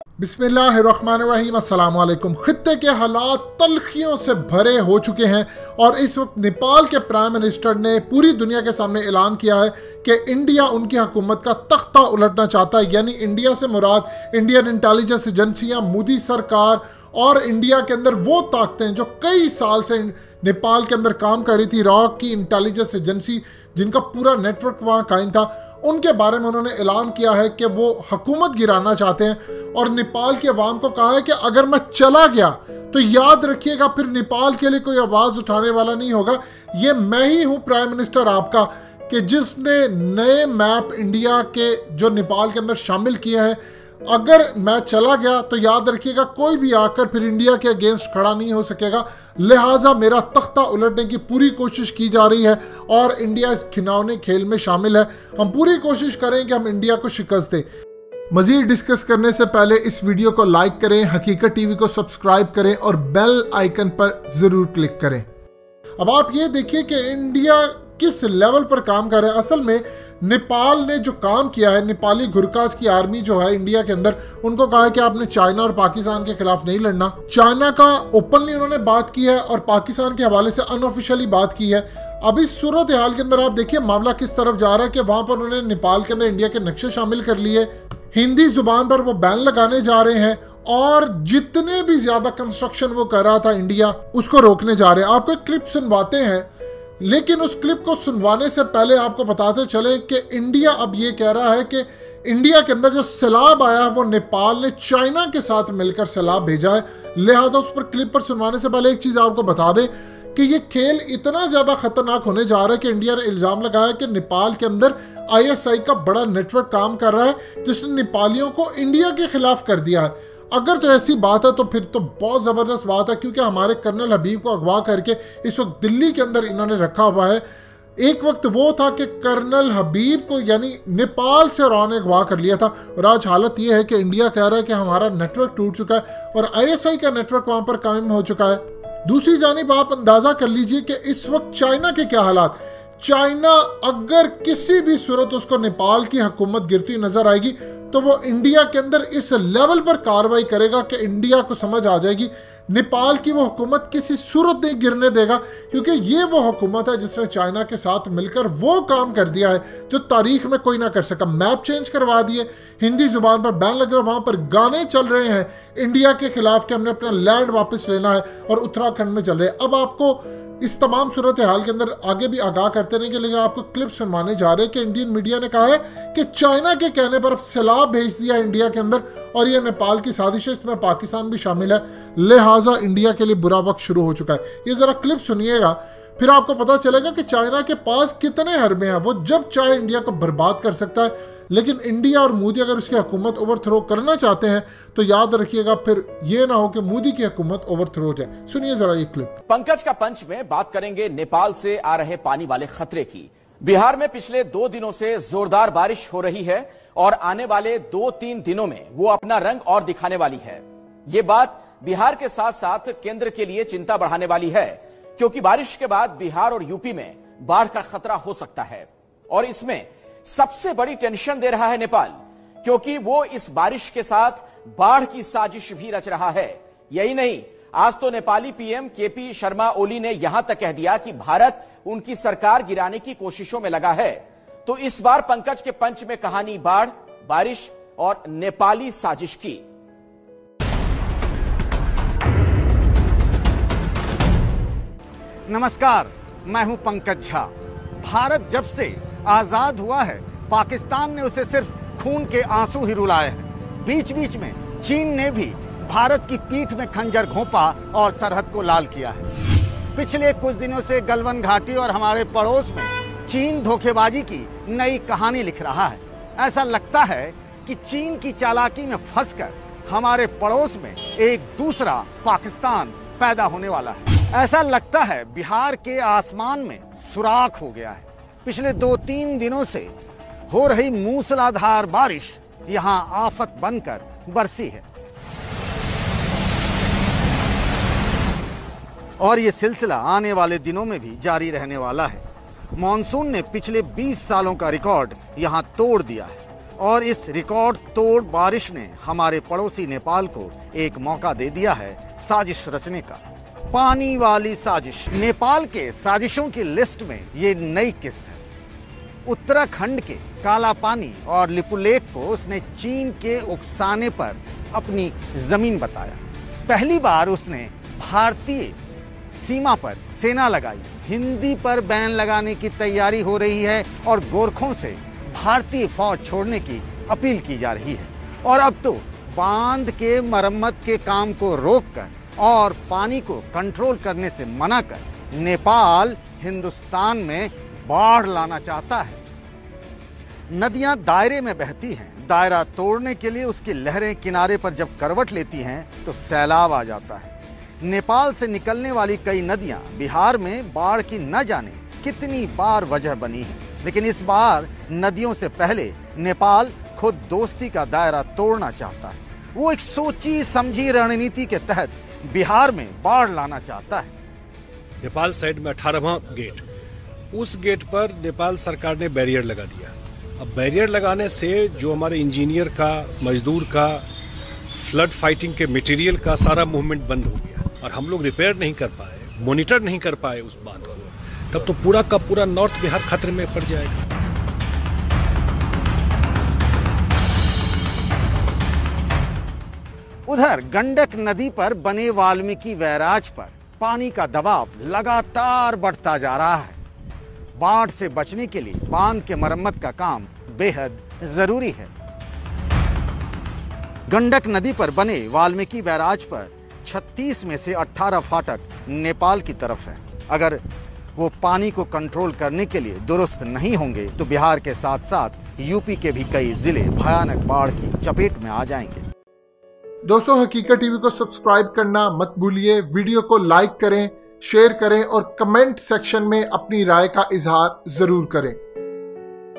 बिस्मिल्लाहिर्रहमानिर्रहीम, अस्सलाम वालेकुम। खित्ते के हालात तल्खियों से भरे हो चुके हैं और इस वक्त नेपाल के प्राइम मिनिस्टर ने पूरी दुनिया के सामने ऐलान किया है कि इंडिया उनकी हुकूमत का तख्ता उलटना चाहता है। यानी इंडिया से मुराद इंडियन इंटेलिजेंस एजेंसियां, मोदी सरकार और इंडिया के अंदर वो ताकतें जो कई साल से नेपाल के अंदर काम कर रही थी, रॉक की इंटेलिजेंस एजेंसी जिनका पूरा नेटवर्क वहाँ कायम था, उनके बारे में उन्होंने ऐलान किया है कि वो हुकूमत गिराना चाहते हैं। और नेपाल के अवाम को कहा है कि अगर मैं चला गया तो याद रखिएगा फिर नेपाल के लिए कोई आवाज़ उठाने वाला नहीं होगा। ये मैं ही हूँ प्राइम मिनिस्टर आपका कि जिसने नए मैप इंडिया के जो नेपाल के अंदर शामिल किए हैं। अगर मैं चला गया तो याद रखिएगा कोई भी आकर फिर इंडिया के अगेंस्ट खड़ा नहीं हो सकेगा। लिहाजा मेरा तख्ता उलटने की पूरी कोशिश की जा रही है और इंडिया इस खिलौने खेल में शामिल है। हम पूरी कोशिश करें कि हम इंडिया को शिकस्त दें। मजीद डिस्कस करने से पहले इस वीडियो को लाइक करें, हकीकत टीवी को सब्सक्राइब करें और बेल आइकन पर ज़रूर क्लिक करें। अब आप ये देखिए कि इंडिया किस लेवल पर काम कर रहा है। असल में नेपाल ने जो काम किया है, नेपाली गुरकाज की आर्मी जो है इंडिया के अंदर, उनको कहा है कि आपने चाइना और पाकिस्तान के खिलाफ नहीं लड़ना। चाइना का ओपनली उन्होंने बात की है और पाकिस्तान के हवाले से अनऑफिशियली बात की है। अब इस सूरत हाल के अंदर आप देखिए मामला किस तरफ जा रहा है कि वहां पर उन्होंने नेपाल के अंदर इंडिया के नक्शे शामिल कर लिए, हिंदी जुबान पर वो बैन लगाने जा रहे हैं और जितने भी ज्यादा कंस्ट्रक्शन वो कर रहा था इंडिया, उसको रोकने जा रहे हैं। आपको एक क्लिप सुनवाते हैं, लेकिन उस क्लिप को सुनवाने से पहले आपको बताते चले कि इंडिया अब ये कह रहा है कि इंडिया के अंदर जो सैलाब आया है वो नेपाल ने चाइना के साथ मिलकर सैलाब भेजा है। लिहाजा उस पर क्लिप पर सुनवाने से पहले एक चीज़ आपको बता दें कि ये खेल इतना ज़्यादा खतरनाक होने जा रहा है कि इंडिया ने इल्ज़ाम लगाया कि नेपाल के अंदर ISI का बड़ा नेटवर्क काम कर रहा है जिसने नेपालियों को इंडिया के खिलाफ कर दिया है। अगर तो ऐसी बात है तो फिर तो बहुत ज़बरदस्त बात है, क्योंकि हमारे कर्नल हबीब को अगवा करके इस वक्त दिल्ली के अंदर इन्होंने रखा हुआ है। एक वक्त वो था कि कर्नल हबीब को यानी नेपाल से रॉ ने अगवा कर लिया था और आज हालत ये है कि इंडिया कह रहा है कि हमारा नेटवर्क टूट चुका है और ISI का नेटवर्क वहाँ पर कायम हो चुका है। दूसरी जानिब आप अंदाज़ा कर लीजिए कि इस वक्त चाइना के क्या हालात। चाइना अगर किसी भी सूरत उसको नेपाल की हुकूमत गिरती नजर आएगी तो वो इंडिया के अंदर इस लेवल पर कार्रवाई करेगा कि इंडिया को समझ आ जाएगी नेपाल की वो हुकूमत किसी सूरत नहीं गिरने देगा, क्योंकि ये वो हुकूमत है जिसने चाइना के साथ मिलकर वो काम कर दिया है जो तारीख में कोई ना कर सका। मैप चेंज करवा दिए, हिंदी जुबान पर बैन लग रहा है, वहाँ पर गाने चल रहे हैं इंडिया के खिलाफ कि हमने अपना लैंड वापस लेना है और उत्तराखंड में चल रहे हैं। अब आपको इस तमाम सूरत हाल के अंदर आगे भी आगाह करते रहेंगे, लेकिन आपको क्लिप सुनवाने जा रहे हैं कि इंडियन मीडिया ने कहा है कि चाइना के कहने पर सैलाब भेज दिया इंडिया के अंदर और ये नेपाल की साजिश है, इसमें पाकिस्तान भी शामिल है। लिहाजा इंडिया के लिए बुरा वक्त शुरू हो चुका है। ये ज़रा क्लिप सुनिएगा, फिर आपको पता चलेगा कि चाइना के पास कितने हरबे हैं। वो जब चाहे इंडिया को बर्बाद कर सकता है, लेकिन इंडिया और मोदी अगर उसकी हुकूमत ओवरथ्रो करना चाहते हैं तो याद रखिएगा फिर ये ना हो कि मोदी की हुकूमत ओवरथ्रो हो जाए। सुनिए जरा ये क्लिप। पंकज का पंच में बात करेंगे नेपाल से आ रहे पानी वाले खतरे की। बिहार में पिछले 2 दिनों से जोरदार बारिश हो रही है और आने वाले 2-3 दिनों में वो अपना रंग और दिखाने वाली है। ये बात बिहार के साथ साथ केंद्र के लिए चिंता बढ़ाने वाली है, क्योंकि बारिश के बाद बिहार और यूपी में बाढ़ का खतरा हो सकता है। और इसमें सबसे बड़ी टेंशन दे रहा है नेपाल, क्योंकि वो इस बारिश के साथ बाढ़ की साजिश भी रच रहा है। यही नहीं, आज तो नेपाली PM KP शर्मा ओली ने यहां तक कह दिया कि भारत उनकी सरकार गिराने की कोशिशों में लगा है। तो इस बार पंकज के पंच में कहानी बाढ़, बारिश और नेपाली साजिश की। नमस्कार, मैं हूं पंकज झा। भारत जब से आजाद हुआ है, पाकिस्तान ने उसे सिर्फ खून के आंसू ही रुलाए हैं। बीच बीच में चीन ने भी भारत की पीठ में खंजर घोंपा और सरहद को लाल किया है। पिछले कुछ दिनों से गलवान घाटी और हमारे पड़ोस में चीन धोखेबाजी की नई कहानी लिख रहा है। ऐसा लगता है कि चीन की चालाकी में फंसकर हमारे पड़ोस में एक दूसरा पाकिस्तान पैदा होने वाला है। ऐसा लगता है बिहार के आसमान में सुराख हो गया है। पिछले 2-3 दिनों से हो रही मूसलाधार बारिश यहां आफत बनकर बरसी है और ये सिलसिला आने वाले दिनों में भी जारी रहने वाला है। मॉनसून ने पिछले 20 सालों का रिकॉर्ड यहां तोड़ दिया है। और इस रिकॉर्ड तोड़ बारिश ने हमारे पड़ोसी नेपाल को एक मौका दे दिया है साजिश रचने का। पानी वाली साजिश। नेपाल के साजिशों की लिस्ट में ये नई किस्त है। उत्तराखंड के काला पानी और लिपुलेख को उसने चीन के उकसाने पर अपनी जमीन बताया। पहली बार उसने भारतीय सीमा पर सेना लगाई। हिंदी पर बैन लगाने की तैयारी हो रही है और गोरखों से भारतीय फौज छोड़ने की अपील की जा रही है। और अब तो बांध के मरम्मत के काम को रोककर और पानी को कंट्रोल करने से मना कर नेपाल हिंदुस्तान में बाढ़ लाना चाहता है। नदियां दायरे में बहती हैं। दायरा तोड़ने के लिए उसकी लहरें किनारे पर जब करवट लेती हैं तो सैलाब आ जाता है। नेपाल से निकलने वाली कई नदियां बिहार में बाढ़ की न जाने कितनी बार वजह बनी है। लेकिन इस बार नदियों से पहले नेपाल खुद दोस्ती का दायरा तोड़ना चाहता है। वो एक सोची समझी रणनीति के तहत बिहार में बाढ़ लाना चाहता है। नेपाल साइड में 18वां गेट, उस गेट पर नेपाल सरकार ने बैरियर लगा दिया। अब बैरियर लगाने से जो हमारे इंजीनियर का, मजदूर का, फ्लड फाइटिंग के मटेरियल का सारा मूवमेंट बंद हो गया और हम लोग रिपेयर नहीं कर पाए, मॉनिटर नहीं कर पाए उस बांध को। तब तो पूरा का पूरा नॉर्थ बिहार खतरे में पड़ जाएगा। उधर गंडक नदी पर बने वाल्मीकि बैराज पर पानी का दबाव लगातार बढ़ता जा रहा है। बाढ़ से बचने के लिए बांध के मरम्मत का काम बेहद जरूरी है। गंडक नदी पर बने वाल्मीकि बैराज पर 36 में से 18 फाटक नेपाल की तरफ है। अगर वो पानी को कंट्रोल करने के लिए दुरुस्त नहीं होंगे तो बिहार के साथ साथ यूपी के भी कई जिले भयानक बाढ़ की चपेट में आ जाएंगे। दोस्तों, हकीकत टीवी को सब्सक्राइब करना मत भूलिए। वीडियो को लाइक करें, शेयर करें और कमेंट सेक्शन में अपनी राय का इजहार जरूर करें।